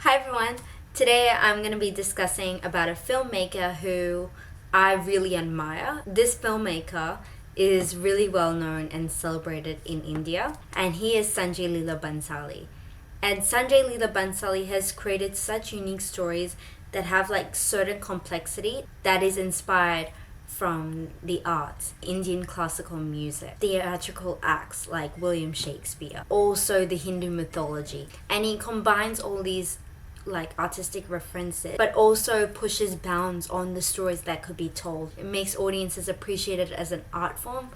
Hi everyone. Today I'm going to be discussing about a filmmaker who I really admire. This filmmaker is really well known and celebrated in India, and he is Sanjay Leela Bhansali. And Sanjay Leela Bhansali has created such unique stories that have like certain complexity that is inspired from the arts, Indian classical music, theatrical acts like William Shakespeare, also the Hindu mythology. And he combines all these like artistic references, but also pushes bounds on the stories that could be told. It makes audiences appreciate it as an art form.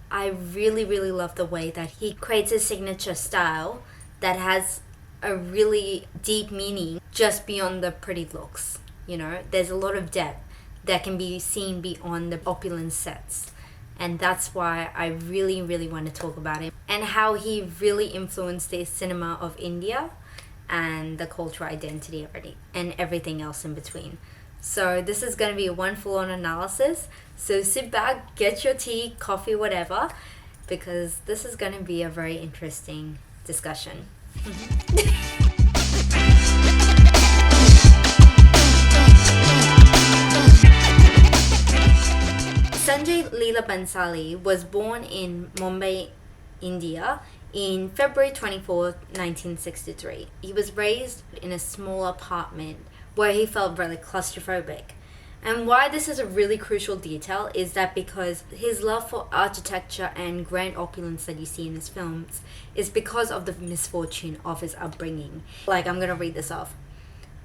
I really love the way that he creates a signature style that has a really deep meaning just beyond the pretty looks. You know, there's a lot of depth that can be seen beyond the opulent sets. And that's why I really want to talk about him and how he really influenced the cinema of India and the cultural identity already and everything else in between. So this is going to be one full-on analysis. So sit back, get your tea, coffee, whatever, because this is going to be a very interesting discussion. Sanjay Leela Bhansali was born in Mumbai, India in February 24, 1963. He was raised in a small apartment where he felt really claustrophobic. And why this is a really crucial detail is that because his love for architecture and grand opulence that you see in his films is because of the misfortune of his upbringing. Like, I'm gonna read this off.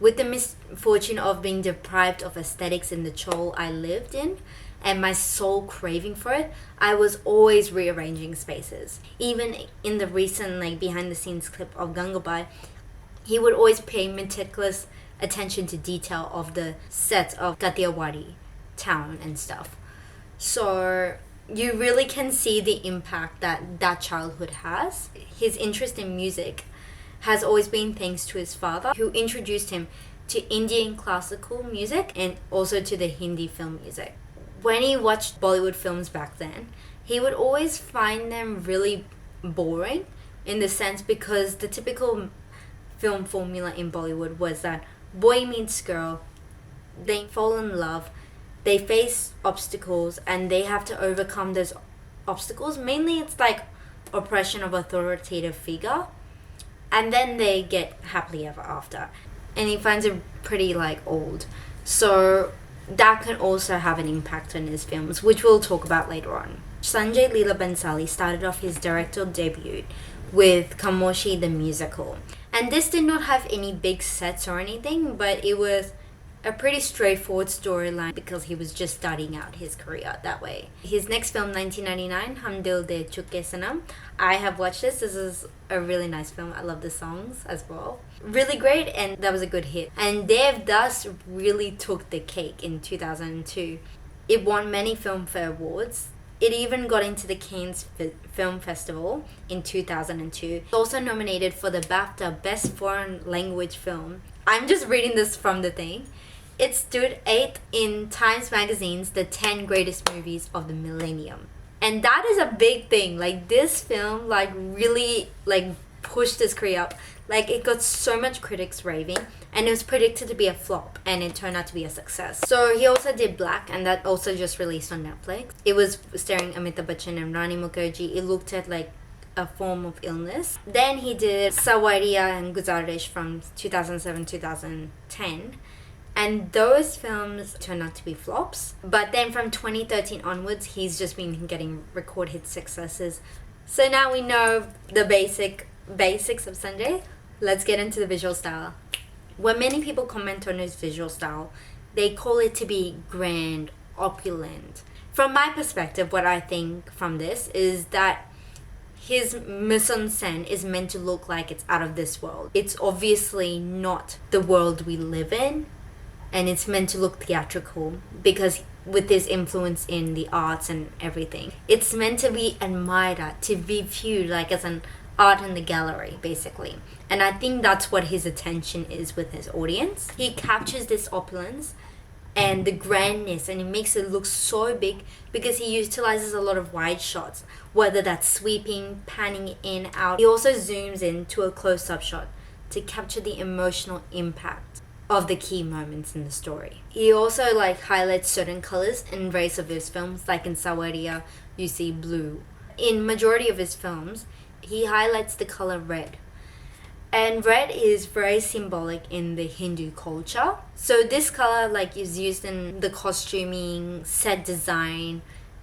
With the misfortune of being deprived of aesthetics in the chole I lived in, and my soul craving for it, I was always rearranging spaces. Even in the recent behind the scenes clip of Gangabai, he would always pay meticulous attention to detail of the sets of Kathiawadi town and stuff. So you really can see the impact that childhood has. His interest in music has always been thanks to his father, who introduced him to Indian classical music and also to the Hindi film music. When he watched Bollywood films back then, he would always find them really boring in the sense because the typical film formula in Bollywood was that boy meets girl, they fall in love, they face obstacles, and they have to overcome those obstacles. Mainly it's like oppression of authoritative figure, and then they get happily ever after. And he finds it pretty old. So that can also have an impact on his films, which we'll talk about later on. Sanjay Leela Bhansali started off his directorial debut with Khamoshi the musical. And this did not have any big sets or anything, but it was a pretty straightforward storyline because he was just starting out his career that way. His next film, 1999, Hum Dil De Chuke Sanam, I have watched this. This is a really nice film. I love the songs as well. Really great, and that was a good hit. And Dev Das really took the cake in 2002. It won many Filmfare Awards. It even got into the Cannes Film Festival in 2002. It's also nominated for the BAFTA Best Foreign Language Film. I'm just reading this from the thing. It stood 8th in Times Magazine's The 10 Greatest Movies of the Millennium. And that is a big thing. This film really pushed his career up. It got so much critics raving, and it was predicted to be a flop, and it turned out to be a success. So he also did Black, and that also just released on Netflix. It was starring Amitabh Bachchan and Rani Mukherjee. It looked at a form of illness. Then he did Sawariya and Guzarish from 2007-2010. And those films turned out to be flops. But then from 2013 onwards, he's just been getting record hit successes. So now we know the basics of Sanjay. Let's get into the visual style. When many people comment on his visual style, they call it to be grand, opulent. From my perspective, what I think from this is that his mise-en-scène is meant to look like it's out of this world. It's obviously not the world we live in, and it's meant to look theatrical because with his influence in the arts and everything. It's meant to be admired, to be viewed as an art in the gallery, basically. And I think that's what his attention is with his audience. He captures this opulence and the grandness, and he makes it look so big because he utilizes a lot of wide shots, whether that's sweeping, panning in, out. He also zooms in to a close-up shot to capture the emotional impact of the key moments in the story. He also highlights certain colors and race of his films, like in Sawaria you see blue. In majority of his films, he highlights the color red. And red is very symbolic in the Hindu culture. So this color is used in the costuming, set design,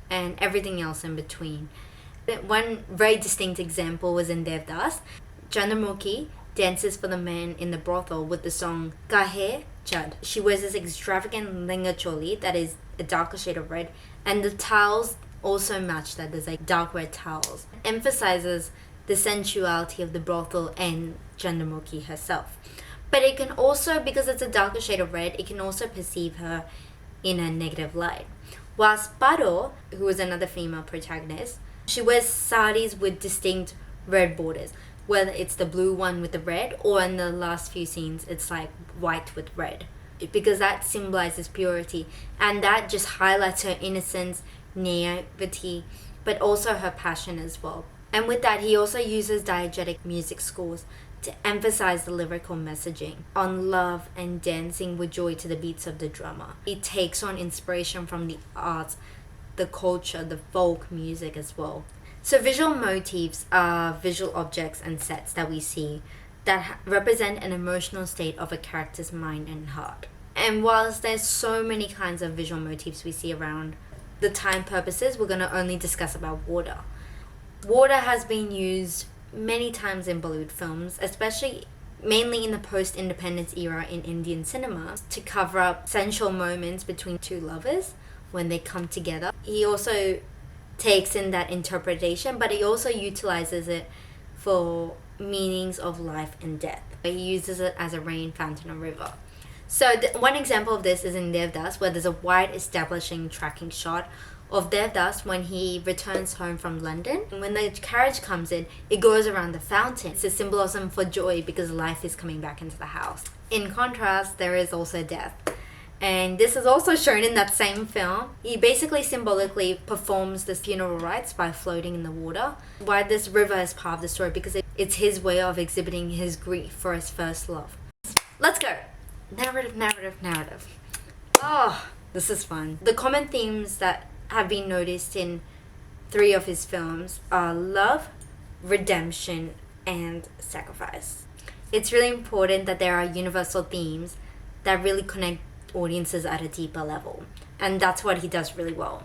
and everything else in between. One very distinct example was in Devdas. Chandramukhi dances for the man in the brothel with the song Kahe Chad. She wears this extravagant lenga choli that is a darker shade of red, and the towels also match that. There's dark red towels. It emphasizes the sensuality of the brothel and Chandramukhi herself. But it can also, because it's a darker shade of red, it can also perceive her in a negative light. Whilst Paro, who is another female protagonist, she wears saris with distinct red borders, whether it's the blue one with the red, or in the last few scenes it's white with red, because that symbolizes purity, and that just highlights her innocence, naivety, but also her passion as well. And with that, he also uses diegetic music scores to emphasize the lyrical messaging on love and dancing with joy to the beats of the drummer. He takes on inspiration from the arts, the culture, the folk music as well. So visual motifs are visual objects and sets that we see that represent an emotional state of a character's mind and heart. And whilst there's so many kinds of visual motifs we see around, the time purposes, we're going to only discuss about water. Water has been used many times in Bollywood films, especially mainly in the post-independence era in Indian cinema, to cover up sensual moments between two lovers when they come together. He also takes in that interpretation, but he also utilizes it for meanings of life and death. He uses it as a rain, fountain, or river. So one example of this is in Devdas, where there's a wide establishing tracking shot of Devdas when he returns home from London. And when the carriage comes in, it goes around the fountain. It's a symbolism for joy because life is coming back into the house. In contrast, there is also death. And this is also shown in that same film. He basically symbolically performs the funeral rites by floating in the water. Why this river is part of the story, because it's his way of exhibiting his grief for his first love. Let's go! Narrative. Oh, this is fun. The common themes that have been noticed in 3 of his films are love, redemption, and sacrifice. It's really important that there are universal themes that really connect audiences at a deeper level, and that's what he does really well.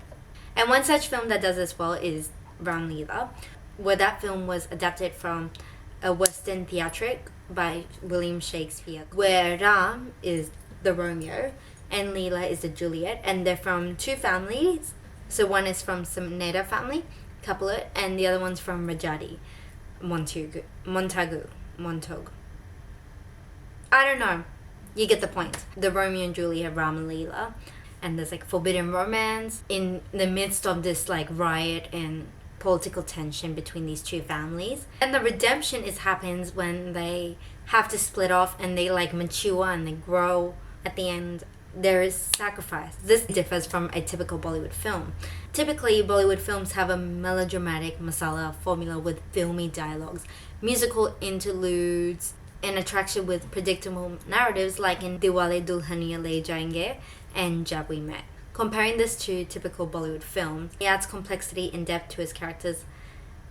And one such film that does this well is Ram Leela, where that film was adapted from a Western theatric by William Shakespeare, where Ram is the Romeo and Leela is the Juliet, and they're from 2 families. So one is from Samneda family, Capulet, and the other one's from Rajati, Montagu. I don't know. You get the point. The Romeo and Juliet, Ram and Leela, and there's forbidden romance in the midst of this riot and political tension between these 2 families. And the redemption happens when they have to split off and they mature and they grow. At the end, there is sacrifice. This differs from a typical Bollywood film. Typically, Bollywood films have a melodramatic masala formula with filmy dialogues, musical interludes, and attraction with predictable narratives like in Diwali Dulhaniya Le Jayenge and Jab We Met. Comparing this to typical Bollywood films, he adds complexity and depth to his characters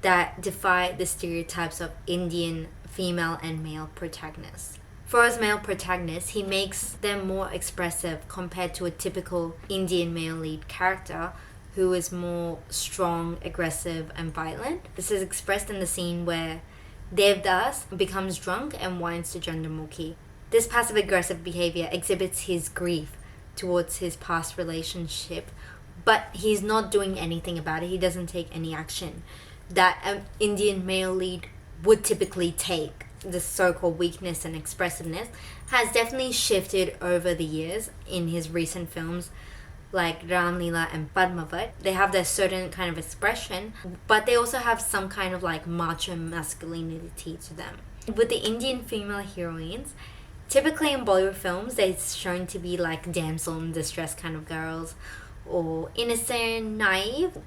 that defy the stereotypes of Indian female and male protagonists. For his male protagonists, he makes them more expressive compared to a typical Indian male lead character who is more strong, aggressive, and violent. This is expressed in the scene where Devdas becomes drunk and whines to Chandramukhi. This passive-aggressive behavior exhibits his grief towards his past relationship, but he's not doing anything about it. He doesn't take any action that an Indian male lead would typically take. The so-called weakness and expressiveness has definitely shifted over the years in his recent films like Ram Leela and Padmavat. They have their certain kind of expression, but they also have some kind of macho masculinity to them. With the Indian female heroines, typically in Bollywood films, they're shown to be damsel in distress kind of girls, or innocent, naive,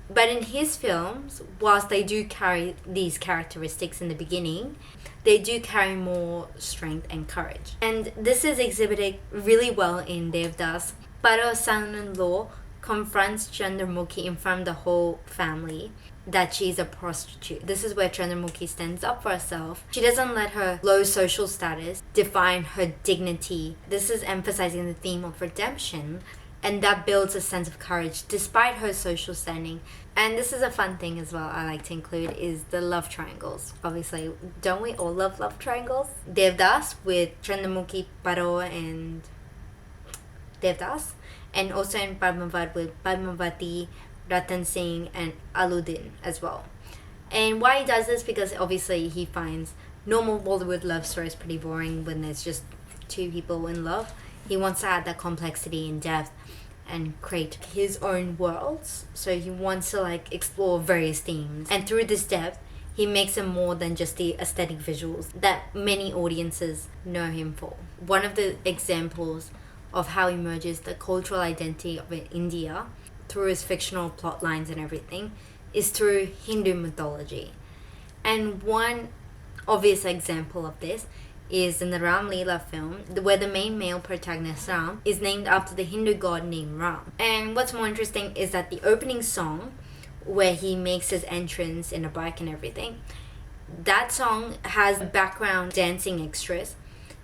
But in his films, whilst they do carry these characteristics in the beginning, they do carry more strength and courage. And this is exhibited really well in Devdas. Paro's son-in-law confronts Chandramukhi in front of the whole family that she's a prostitute. This is where Chandramukhi stands up for herself. She doesn't let her low social status define her dignity. This is emphasizing the theme of redemption, and that builds a sense of courage despite her social standing. And this is a fun thing as well I like to include, is the love triangles. Obviously, don't we all love love triangles? Devdas with Chandramukhi, Paro and Devdas, and also in Padmavat with Padmavati, Ratan Singh and Aludin as well. And why he does this, because obviously he finds normal Bollywood love stories pretty boring when there's just two people in love. He wants to add that complexity and depth and create his own worlds. So he wants to like explore various themes, and through this depth he makes them more than just the aesthetic visuals that many audiences know him for. One of the examples of how he merges the cultural identity of India through his fictional plot lines and everything is through Hindu mythology. And one obvious example of this is in the Ram Leela film, where the main male protagonist Ram is named after the Hindu god named Ram. And what's more interesting is that the opening song, where he makes his entrance in a bike and everything, that song has background dancing extras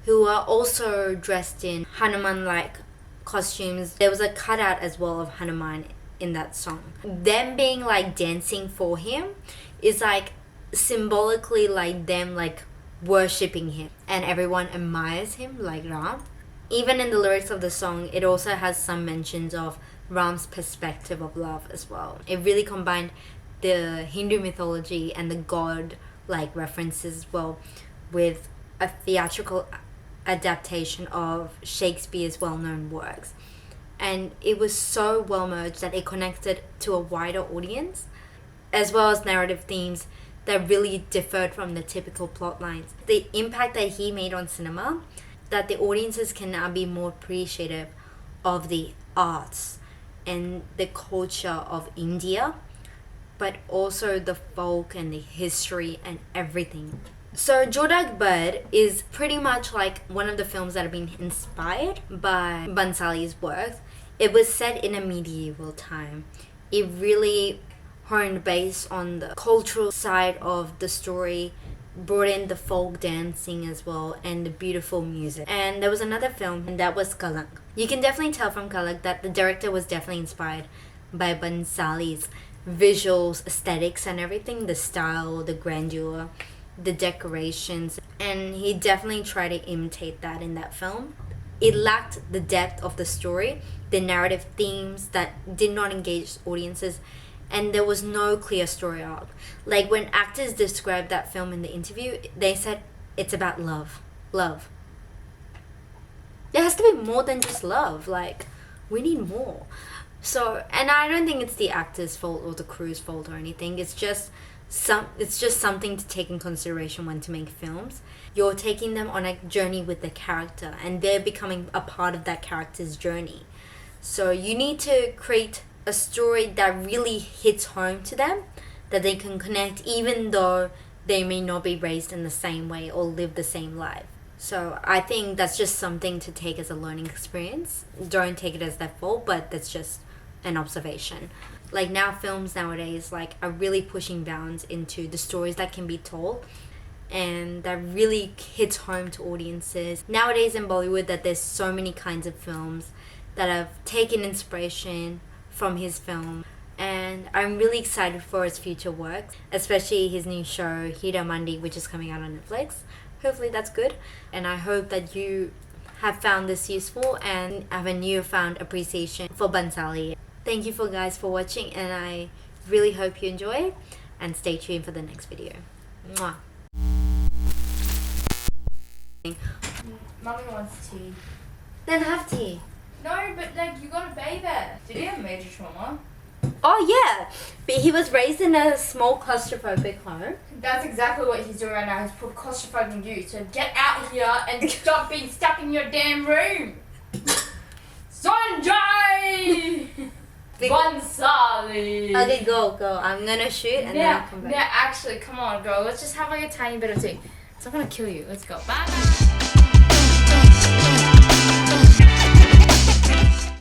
who are also dressed in Hanuman-like costumes. There was a cutout as well of Hanuman in that song. Them being like dancing for him is like symbolically like them like worshipping him, and everyone admires him like Ram. Even in the lyrics of the song, it also has some mentions of Ram's perspective of love as well. It really combined the Hindu mythology and the god like references as well with a theatrical adaptation of Shakespeare's well-known works. And it was so well merged that it connected to a wider audience, as well as narrative themes that really differed from the typical plot lines. The impact that he made on cinema, that the audiences can now be more appreciative of the arts and the culture of India, but also the folk and the history and everything. So Jodha Akbar is pretty much like one of the films that have been inspired by Bhansali's work. It was set in a medieval time. It really honed based on the cultural side of the story, brought in the folk dancing as well, and the beautiful music. And there was another film, and that was Kalank. You can definitely tell from Kalank that the director was definitely inspired by Bhansali's visuals, aesthetics and everything, the style, the grandeur, the decorations, and he definitely tried to imitate that in that film. It lacked the depth of the story, the narrative themes that did not engage audiences, and there was no clear story arc. Like when actors described that film in the interview, they said it's about love. Love. There has to be more than just love. Like, we need more. So, and I don't think it's the actor's fault or the crew's fault or anything. It's just something to take in consideration when to make films. You're taking them on a journey with the character, and they're becoming a part of that character's journey. So you need to create a story that really hits home to them, that they can connect even though they may not be raised in the same way or live the same life. So I think that's just something to take as a learning experience. Don't take it as their fault, but that's just an observation. Like now films nowadays like are really pushing bounds into the stories that can be told, and that really hits home to audiences. Nowadays in Bollywood, that there's so many kinds of films that have taken inspiration from his film, and I'm really excited for his future work, especially his new show Hira Mandi, which is coming out on Netflix. Hopefully that's good, and I hope that you have found this useful and have a newfound appreciation for Bhansali. Thank you guys for watching, and I really hope you enjoy, and stay tuned for the next video. Mwah. Mummy wants tea. Then have tea. No, but like you gotta bathe it. Did he have major trauma? Oh yeah, but he was raised in a small claustrophobic home. That's exactly what he's doing right now. He's put claustrophobic in you. So get out here and stop being stuck in your damn room. Sanjay! Bhansali. Okay, go. I'm gonna shoot and then I'll come back. Actually, come on, girl. Let's just have like a tiny bit of tea. It's not gonna kill you. Let's go. Bye.